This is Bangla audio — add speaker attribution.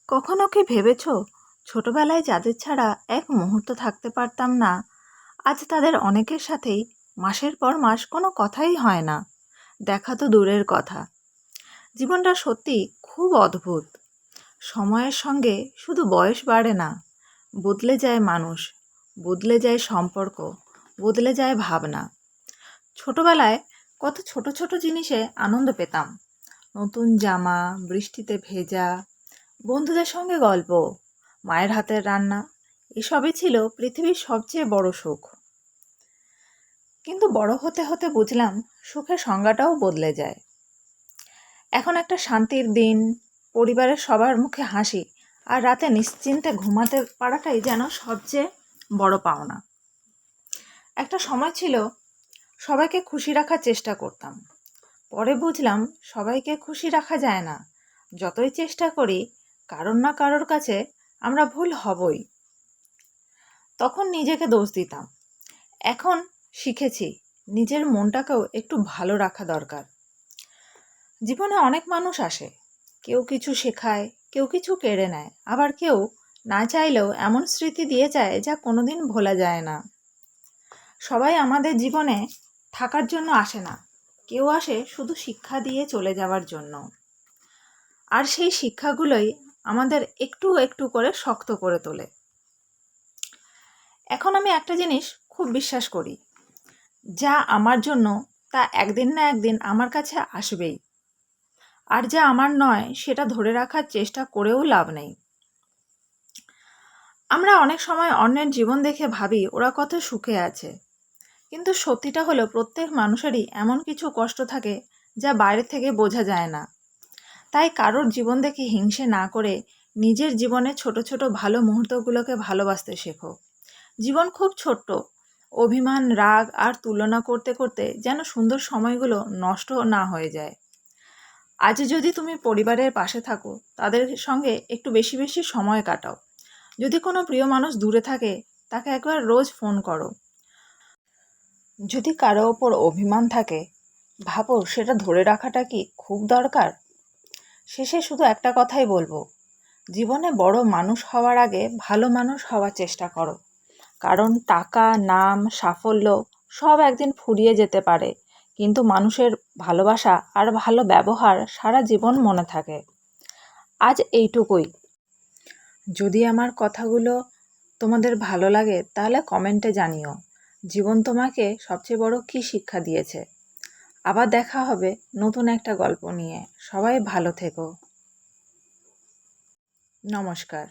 Speaker 1: কখনো কি ভেবেছো ছোটবেলায় যাদের ছাড়া এক মুহূর্ত থাকতে পারতাম না, আজ তাদের অনেকের সাথেই মাসের পর মাস কোনো কথাই হয় না, দেখা তো দূরের কথা। জীবনটা সত্যি খুব অদ্ভুত। সময়ের সঙ্গে শুধু বয়স বাড়ে না, বদলে যায় মানুষ, বদলে যায় সম্পর্ক, বদলে যায় ভাবনা। ছোটবেলায় কত ছোট ছোট জিনিসে আনন্দ পেতাম। নতুন জামা, বৃষ্টিতে ভেজা, বন্ধুদের সঙ্গে গল্প, মায়ের হাতের রান্না, এসবই ছিল পৃথিবীর সবচেয়ে বড় সুখ। কিন্তু বড় হতে হতে বুঝলাম সুখের সংজ্ঞাটাও বদলে যায়। এখন একটা শান্তির দিন, পরিবারের সবার মুখে হাসি, আর রাতে নিশ্চিন্তে ঘুমাতে পারাটাই যেন সবচেয়ে বড় পাওনা। একটা সময় ছিল সবাইকে খুশি রাখার চেষ্টা করতাম। পরে বুঝলাম সবাইকে খুশি রাখা যায় না। যতই চেষ্টা করি, কারোর না কারোর কাছে আমরা ভুল হবই। তখন নিজেকে দোষ দিতাম। এখন শিখেছি নিজের মনটাকেও একটু ভালো রাখা দরকার। জীবনে অনেক মানুষ আসে, কেউ কিছু শেখায়, কেউ কিছু কেড়ে নেয়, আবার কেউ না চাইলেও এমন স্মৃতি দিয়ে যায় যা কোনোদিন ভোলা যায় না। সবাই আমাদের জীবনে থাকার জন্য আসে না, কেউ আসে শুধু শিক্ষা দিয়ে চলে যাওয়ার জন্য। আর সেই শিক্ষাগুলোই আমাদের একটু একটু করে শক্ত করে তোলে। এখন আমি একটা জিনিস খুব বিশ্বাস করি, যা আমার জন্য তা একদিন না একদিন আমার কাছে আসবেই। আর যা আমার নয় সেটা ধরে রাখার চেষ্টা করেও লাভ নেই। আমরা অনেক সময় অন্যের জীবন দেখে ভাবি ওরা কত সুখে আছে, কিন্তু সত্যিটা হলো প্রত্যেক মানুষেরই এমন কিছু কষ্ট থাকে যা বাইরে থেকে বোঝা যায় না। তাই কারোর জীবন দেখে হিংসে না করে নিজের জীবনে ছোট ছোট ভালো মুহূর্তগুলোকে ভালোবাসতে শেখো। জীবন খুব ছোট্ট, অভিমান, রাগ আর তুলনা করতে করতে যেন সুন্দর সময়গুলো নষ্ট না হয়ে যায়। আজ যদি তুমি পরিবারের পাশে থাকো, তাদের সঙ্গে একটু বেশি বেশি সময় কাটাও। যদি কোনো প্রিয় মানুষ দূরে থাকে, তাকে একবার রোজ ফোন করো। যদি কারো ওপর অভিমান থাকে, ভাবো সেটা ধরে রাখাটা কি খুব দরকার? শেষে শুধু একটা কথাই বলবো, জীবনে বড় মানুষ হওয়ার আগে ভালো মানুষ হওয়ার চেষ্টা করো। কারণ টাকা, নাম, সাফল্য সব একদিন ফুরিয়ে যেতে পারে, কিন্তু মানুষের ভালোবাসা আর ভালো ব্যবহার সারা জীবন মনে থাকে। আজ এইটুকুই। যদি আমার কথাগুলো তোমাদের ভালো লাগে তাহলে কমেন্টে জানিও জীবন তোমাকে সবচেয়ে বড় কী শিক্ষা দিয়েছে। আবার দেখা হবে নতুন একটা গল্প নিয়ে। সবাই ভালো থেকো। নমস্কার।